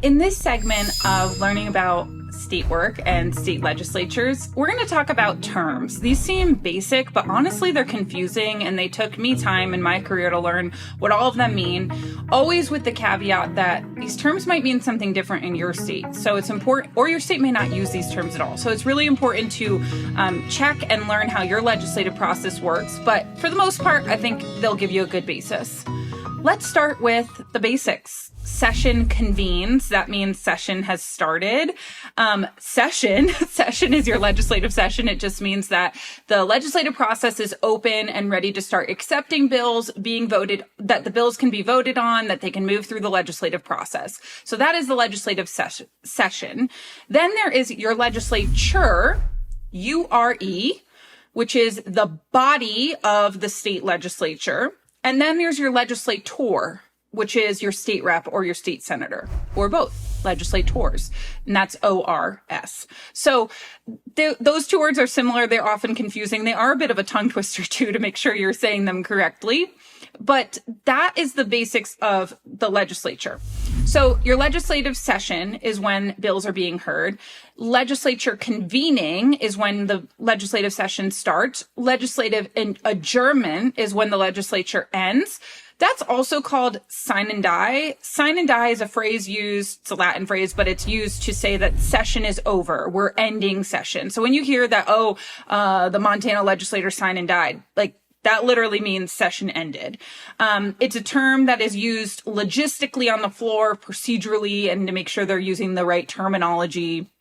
In this segment of learning about state work and state legislatures, we're going to talk about terms. These seem basic, but honestly, they're confusing, and they took me time in my career to learn what all of them mean, always with the caveat that these terms might mean something different in your state. So it's important, or your state may not use these terms at all. So it's really important to check and learn how your legislative process works. But for the most part, I think they'll give you a good basis. Let's start with the basics. Session convenes. That means session has started. Session is your legislative session. It just means that the legislative process is open and ready to start accepting bills being voted, that the bills can be voted on, that they can move through the legislative process. So that is the legislative session. Then there is your legislature, URE, which is the body of the state legislature. And then there's your legislator, which is your state rep or your state senator, or both, legislators, and that's ORS. So those two words are similar. They're often confusing. They are a bit of a tongue twister too, to make sure you're saying them correctly. But that is the basics of the legislature. So your legislative session is when bills are being heard. Legislature convening is when the legislative session starts. Legislative adjournment is when the legislature ends. That's also called sine and die. Sine and die is a phrase used, it's a Latin phrase, but it's used to say that session is over. We're ending session. So when you hear that, the Montana legislator signed and died, like that literally means session ended. It's a term that is used logistically on the floor, procedurally, and to make sure they're using the right terminology.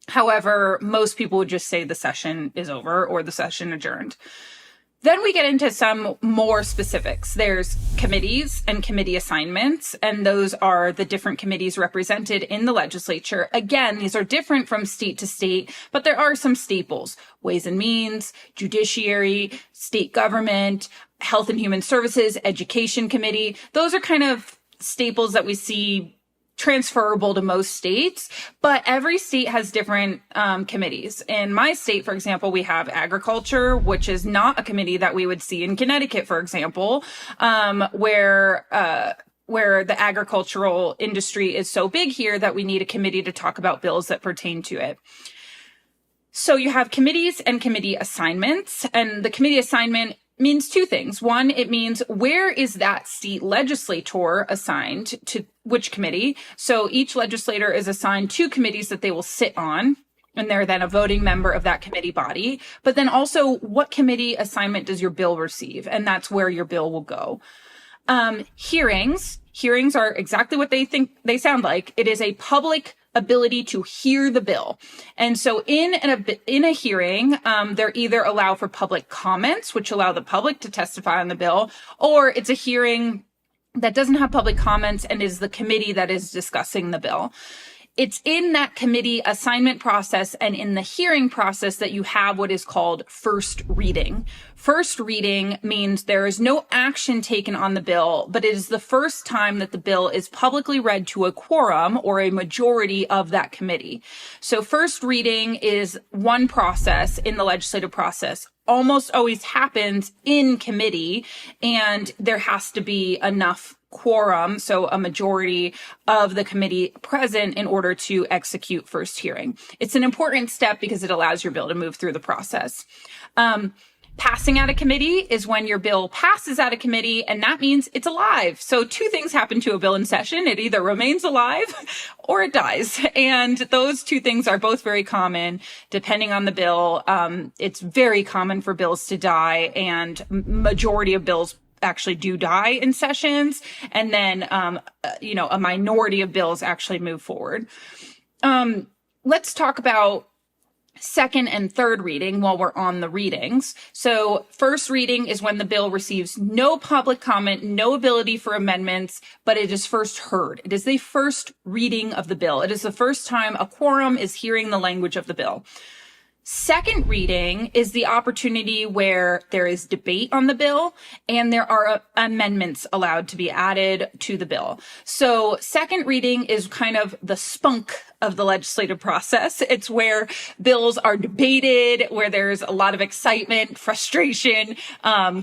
However, most people would just say the session is over or the session adjourned. Then we get into some more specifics. There's committees and committee assignments, and those are the different committees represented in the legislature. Again, these are different from state to state, but there are some staples: Ways and Means, Judiciary, State Government, Health and Human Services, Education Committee. Those are kind of staples that we see transferable to most states, but every state has different committees. In my state, for example, we have agriculture, which is not a committee that we would see in Connecticut, for example, where the agricultural industry is so big here that we need a committee to talk about bills that pertain to it. So you have committees and committee assignments, and the committee assignment means two things. One, it means where is that state legislator assigned to which committee? So each legislator is assigned two committees that they will sit on, and they're then a voting member of that committee body. But then also, what committee assignment does your bill receive? And that's where your bill will go. Hearings are exactly what they sound like. It is a public ability to hear the bill. And so in a hearing, they're either allow for public comments, which allow the public to testify on the bill, or it's a hearing that doesn't have public comments and is the committee that is discussing the bill. It's in that committee assignment process and in the hearing process that you have what is called first reading. First reading means there is no action taken on the bill, but it is the first time that the bill is publicly read to a quorum or a majority of that committee. So first reading is one process in the legislative process. Almost always happens in committee, and there has to be enough quorum, so a majority of the committee present in order to execute first hearing. It's an important step because it allows your bill to move through the process. Passing out of committee is when your bill passes out of committee, and that means it's alive. So two things happen to a bill in session. It either remains alive or it dies. And those two things are both very common depending on the bill. It's very common for bills to die, and majority of bills actually do die in sessions. And then, a minority of bills actually move forward. Let's talk about second and third reading while we're on the readings. So first reading is when the bill receives no public comment, no ability for amendments, but it is first heard. It is the first reading of the bill. It is the first time a quorum is hearing the language of the bill. Second reading is the opportunity where there is debate on the bill and there are amendments allowed to be added to the bill. So second reading is kind of the spunk of the legislative process. It's where bills are debated, where there's a lot of excitement, frustration,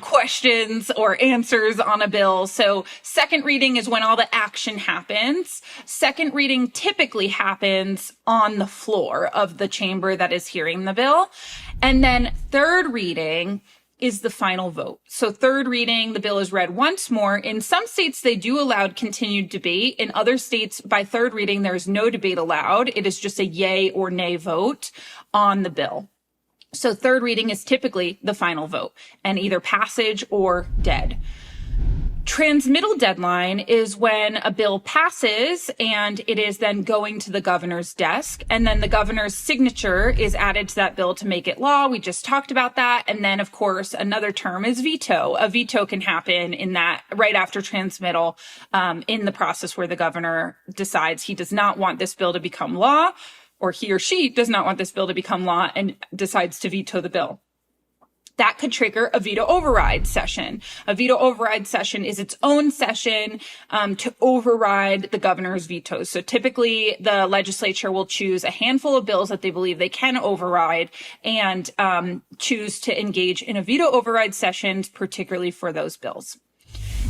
questions or answers on a bill. So second reading is when all the action happens. Second reading typically happens on the floor of the chamber that is hearing the bill. And then third reading is the final vote. So third reading, the bill is read once more. In some states, they do allow continued debate. In other states, by third reading, there is no debate allowed. It is just a yay or nay vote on the bill. So third reading is typically the final vote and either passage or dead. Transmittal deadline is when a bill passes and it is then going to the governor's desk, and then the governor's signature is added to that bill to make it law. We just talked about that. And then, of course, another term is veto. A veto can happen in that right after transmittal, in the process where the governor decides he does not want this bill to become law, or he or she does not want this bill to become law and decides to veto the bill. That could trigger a veto override session. A veto override session is its own session to override the governor's vetoes. So typically the legislature will choose a handful of bills that they believe they can override and choose to engage in a veto override session, particularly for those bills.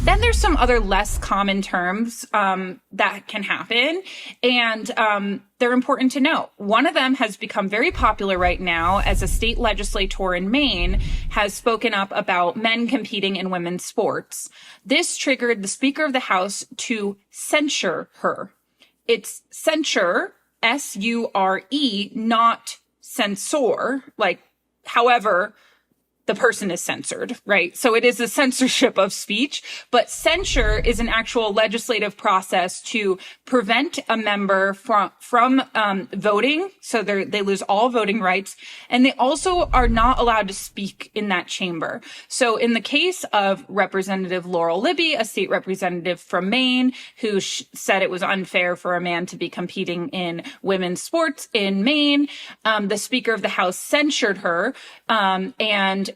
Then there's some other less common terms that can happen, and they're important to know. One of them has become very popular right now as a state legislator in Maine has spoken up about men competing in women's sports. This triggered the Speaker of the House to censure her. It's censure, S-U-R-E, not censor, like, however, the person is censored, right? So it is a censorship of speech, but censure is an actual legislative process to prevent a member from voting. So they lose all voting rights, and they also are not allowed to speak in that chamber. So in the case of Representative Laurel Libby, a state representative from Maine, who said it was unfair for a man to be competing in women's sports in Maine, the Speaker of the House censured her, and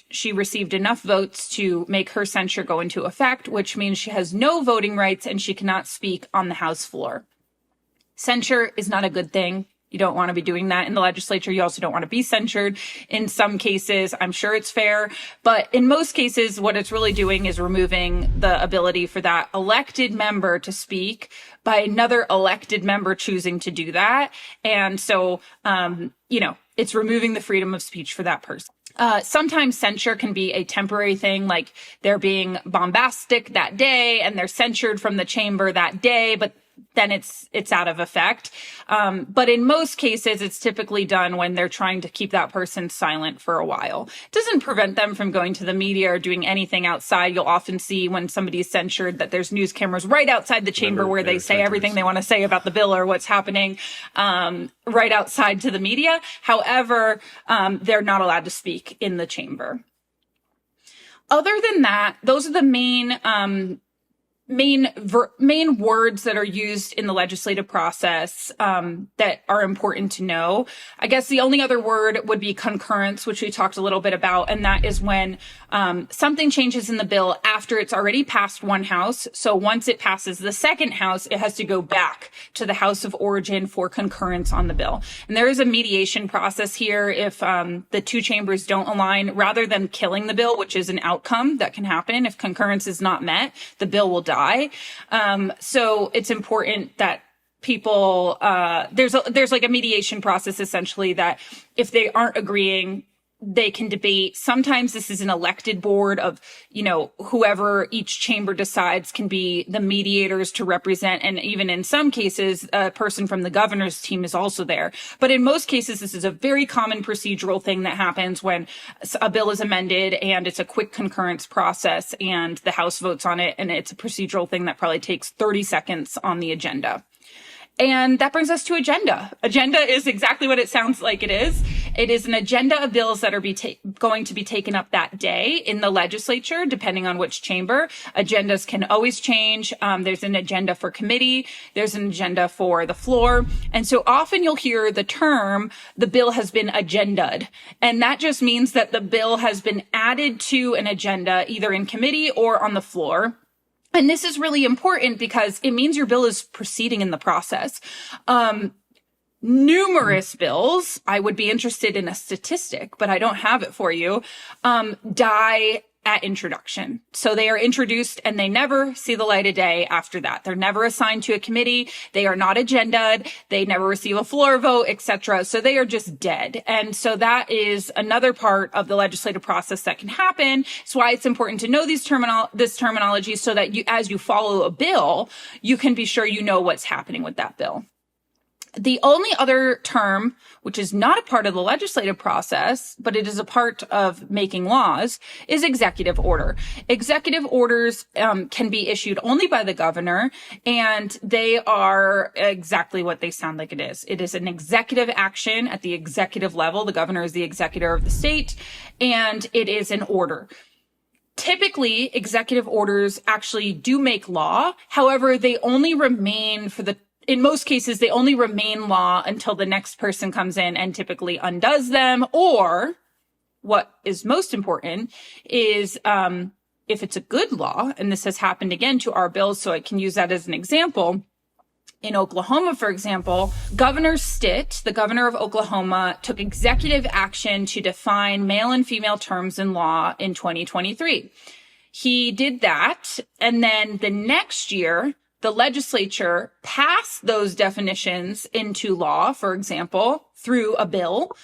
she received enough votes to make her censure go into effect, which means she has no voting rights and she cannot speak on the House floor. Censure is not a good thing. You don't want to be doing that in the legislature. You also don't want to be censured. In some cases, I'm sure it's fair, but in most cases, what it's really doing is removing the ability for that elected member to speak by another elected member choosing to do that. And so, it's removing the freedom of speech for that person. Sometimes censure can be a temporary thing, like they're being bombastic that day and they're censured from the chamber that day, but then it's out of effect. But in most cases, it's typically done when they're trying to keep that person silent for a while. It doesn't prevent them from going to the media or doing anything outside. You'll often see when somebody's censured that there's news cameras right outside the chamber where they say everything they want to say about the bill or what's happening, right outside to the media. However, they're not allowed to speak in the chamber. Other than that, those are the main words that are used in the legislative process that are important to know. I guess the only other word would be concurrence, which we talked a little bit about, and that is when something changes in the bill after it's already passed one house. So once it passes the second house, it has to go back to the house of origin for concurrence on the bill. And there is a mediation process here if the two chambers don't align. Rather than killing the bill, which is an outcome that can happen if concurrence is not met, the bill will die. So it's important that people, there's like a mediation process essentially that if they aren't agreeing, they can debate. Sometimes this is an elected board of, whoever each chamber decides can be the mediators to represent. And even in some cases, a person from the governor's team is also there. But in most cases, this is a very common procedural thing that happens when a bill is amended and it's a quick concurrence process and the House votes on it. And it's a procedural thing that probably takes 30 seconds on the agenda. And that brings us to agenda. Agenda is exactly what it sounds like it is. It is an agenda of bills that are going to be taken up that day in the legislature, depending on which chamber. Agendas can always change. There's an agenda for committee. There's an agenda for the floor. And so often you'll hear the term, the bill has been agenda'd. And that just means that the bill has been added to an agenda, either in committee or on the floor. And this is really important because it means your bill is proceeding in the process. Numerous bills, I would be interested in a statistic, but I don't have it for you, die at introduction. So they are introduced and they never see the light of day after that. They're never assigned to a committee. They are not agenda'd. They never receive a floor vote, etc. So they are just dead. And so that is another part of the legislative process that can happen. It's why it's important to know this terminology so that you, as you follow a bill, you can be sure you know what's happening with that bill. The only other term, which is not a part of the legislative process, but it is a part of making laws, is executive order. Executive orders can be issued only by the governor, and they are exactly what they sound like it is. It is an executive action at the executive level. The governor is the executor of the state, and it is an order. Typically, executive orders actually do make law. However, they only remain in most cases, they only remain law until the next person comes in and typically undoes them. Or what is most important is if it's a good law, and this has happened again to our bills, so I can use that as an example. In Oklahoma, for example, Governor Stitt, the governor of Oklahoma, took executive action to define male and female terms in law in 2023. He did that, and then the next year, the legislature passed those definitions into law, for example, through a bill.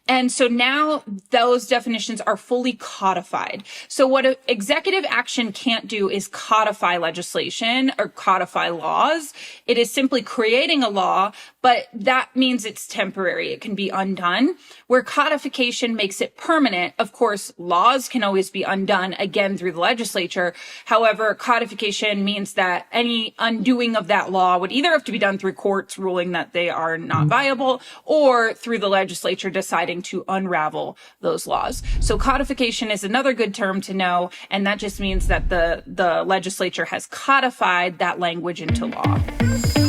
And so now those definitions are fully codified. So what executive action can't do is codify legislation or codify laws. It is simply creating a law, but that means it's temporary. It can be undone. Where codification makes it permanent, of course, laws can always be undone again through the legislature. However, codification means that any undoing of that law would either have to be done through courts ruling that they are not viable or through the legislature deciding to unravel those laws. So codification is another good term to know, and that just means that the legislature has codified that language into law.